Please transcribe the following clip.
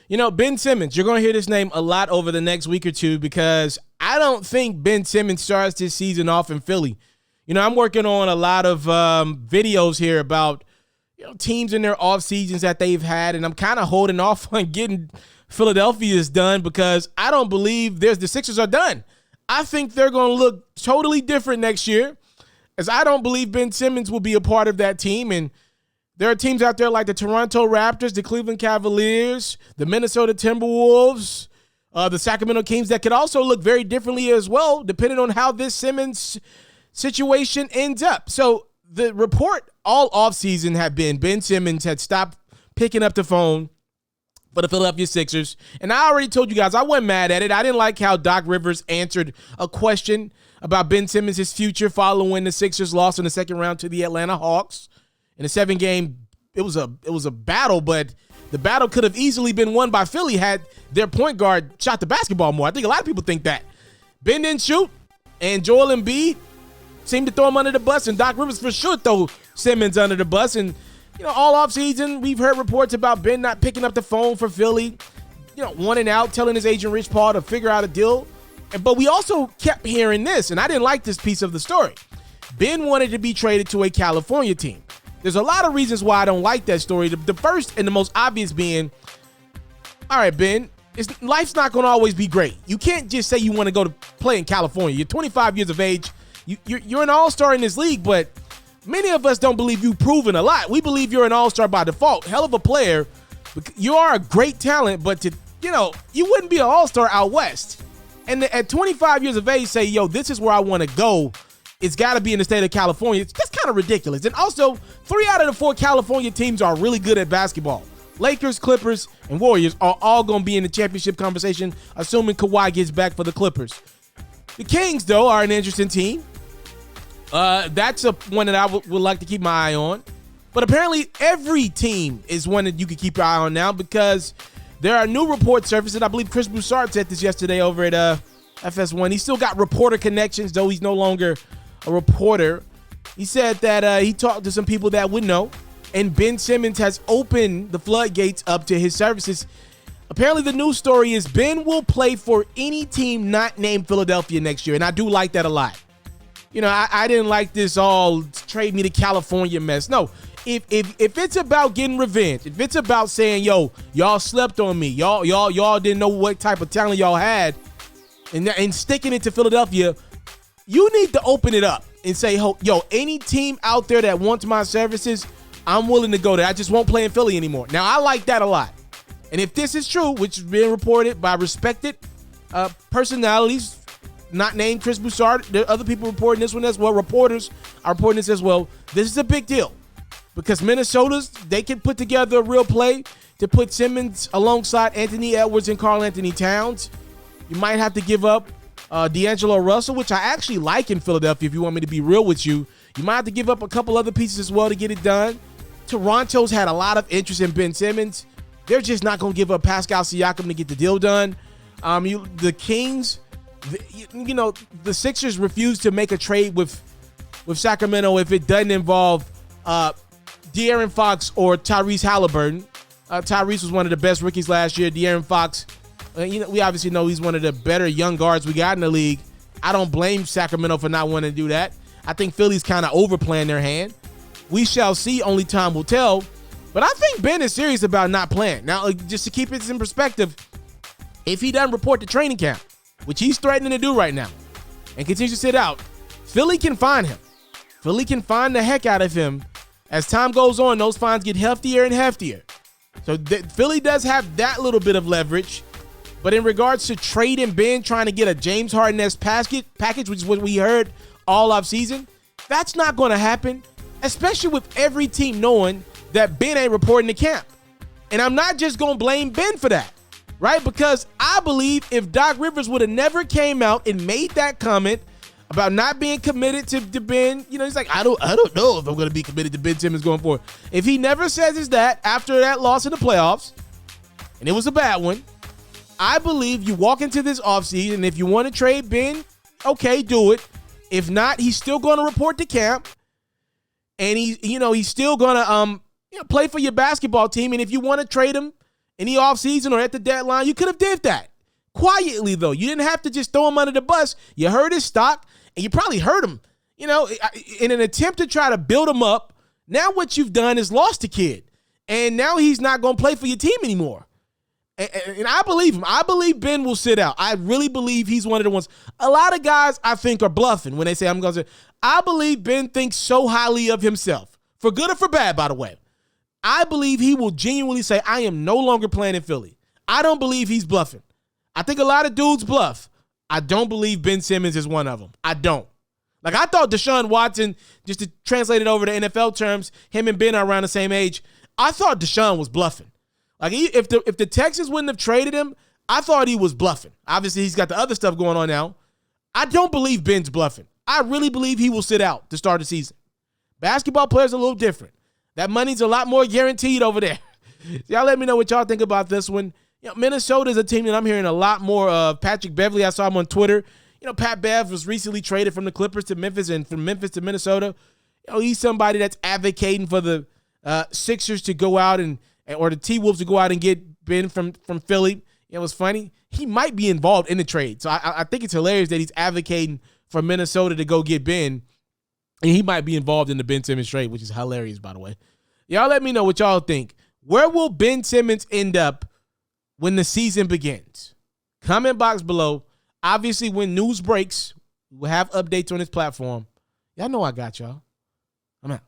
Ben Simmons, you're going to hear this name a lot over the next week or two because I don't think Ben Simmons starts this season off in Philly. I'm working on a lot of videos here about teams in their off seasons that they've had, and I'm kind of holding off on getting Philadelphia's done because I don't believe the Sixers are done. I think they're going to look totally different next year, as I don't believe Ben Simmons will be a part of that team. And there are teams out there like the Toronto Raptors, the Cleveland Cavaliers, the Minnesota Timberwolves, the Sacramento Kings that could also look very differently as well, depending on how this Simmons situation ends up. So the report all offseason had been Ben Simmons had stopped picking up the phone for the Philadelphia Sixers. And I already told you guys I wasn't mad at it. I didn't like how Doc Rivers answered a question about Ben Simmons' future following the Sixers loss in the second round to the Atlanta Hawks. In a 7-game, it was a battle, but the battle could have easily been won by Philly had their point guard shot the basketball more. I think a lot of people think that. Ben didn't shoot, and Joel Embiid seemed to throw him under the bus, and Doc Rivers for sure throw Simmons under the bus. And, all offseason, we've heard reports about Ben not picking up the phone for Philly, wanting out, telling his agent Rich Paul to figure out a deal. But we also kept hearing this, and I didn't like this piece of the story. Ben wanted to be traded to a California team. There's a lot of reasons why I don't like that story. The first and the most obvious being, all right, Ben, life's not going to always be great. You can't just say you want to go to play in California. You're 25 years of age. You're an all-star in this league, but many of us don't believe you've proven a lot. We believe you're an all-star by default. Hell of a player. You are a great talent, but you wouldn't be an all-star out west. And at 25 years of age, say, this is where I want to go. It's got to be in the state of California. That's kind of ridiculous. And also, 3 out of the 4 California teams are really good at basketball. Lakers, Clippers, and Warriors are all going to be in the championship conversation, assuming Kawhi gets back for the Clippers. The Kings, though, are an interesting team. That's one that I would like to keep my eye on. But apparently, every team is one that you can keep your eye on now because there are new reports surfacing. I believe Chris Broussard said this yesterday over at FS1. He's still got reporter connections, though he's no longer a reporter. He said that he talked to some people that would know, and Ben Simmons has opened the floodgates up to his services. Apparently, the news story is Ben will play for any team not named Philadelphia next year, and I do like that a lot. I didn't like this all trade me to California mess. No, if it's about getting revenge, if it's about saying, y'all slept on me, y'all didn't know what type of talent y'all had, and sticking it to Philadelphia, you need to open it up and say, any team out there that wants my services, I'm willing to go there. I just won't play in Philly anymore. Now, I like that a lot. And if this is true, which is being reported by respected personalities, not named Chris Broussard, there are other people reporting this one as well. Reporters are reporting this as well. This is a big deal because they can put together a real play to put Simmons alongside Anthony Edwards and Karl Anthony Towns. You might have to give up D'Angelo Russell, which I actually like in Philadelphia, if you want me to be real with you. You might have to give up a couple other pieces as well to get it done. Toronto's had a lot of interest in Ben Simmons. They're just not going to give up Pascal Siakam to get the deal done. The Kings, the Sixers refused to make a trade with Sacramento if it doesn't involve De'Aaron Fox or Tyrese Halliburton. Tyrese was one of the best rookies last year. De'Aaron Fox, we obviously know he's one of the better young guards we got in the league. I don't blame Sacramento for not wanting to do that. I think Philly's kind of overplaying their hand. We shall see. Only time will tell. But I think Ben is serious about not playing. Now, just to keep it in perspective, if he doesn't report to training camp, which he's threatening to do right now, and continues to sit out, Philly can fine him. Philly can fine the heck out of him. As time goes on, those fines get heftier and heftier. So Philly does have that little bit of leverage. But in regards to trading Ben, trying to get a James Harden-esque package, which is what we heard all offseason, that's not going to happen, especially with every team knowing that Ben ain't reporting to camp. And I'm not just going to blame Ben for that, right? Because I believe if Doc Rivers would have never came out and made that comment about not being committed to Ben, he's like, I don't know if I'm going to be committed to Ben Simmons going forward. If he never says that after that loss in the playoffs, and it was a bad one, I believe you walk into this offseason, and if you want to trade Ben, okay, do it. If not, he's still going to report to camp, and he's still going to play for your basketball team. And if you want to trade him in the offseason or at the deadline, you could have did that. Quietly, though. You didn't have to just throw him under the bus. You heard his stock, and you probably hurt him, in an attempt to try to build him up. Now what you've done is lost the kid, and now he's not going to play for your team anymore. And I believe him. I believe Ben will sit out. I really believe he's one of the ones. A lot of guys, I think, are bluffing when they say, I'm going to say, I believe Ben thinks so highly of himself, for good or for bad, by the way. I believe he will genuinely say, I am no longer playing in Philly. I don't believe he's bluffing. I think a lot of dudes bluff. I don't believe Ben Simmons is one of them. I don't. Like, I thought Deshaun Watson, just to translate it over to NFL terms, him and Ben are around the same age. I thought Deshaun was bluffing. Like, if the Texans wouldn't have traded him, I thought he was bluffing. Obviously, he's got the other stuff going on now. I don't believe Ben's bluffing. I really believe he will sit out to start the season. Basketball players are a little different. That money's a lot more guaranteed over there. So y'all let me know what y'all think about this one. Minnesota is a team that I'm hearing a lot more of. Patrick Beverley, I saw him on Twitter. Pat Bev was recently traded from the Clippers to Memphis and from Memphis to Minnesota. He's somebody that's advocating for the Sixers to go out or the T-Wolves to go out and get Ben from Philly. It was funny. He might be involved in the trade. So I think it's hilarious that he's advocating for Minnesota to go get Ben. And he might be involved in the Ben Simmons trade, which is hilarious, by the way. Y'all let me know what y'all think. Where will Ben Simmons end up when the season begins? Comment box below. Obviously, when news breaks, we'll have updates on this platform. Y'all know I got y'all. I'm out.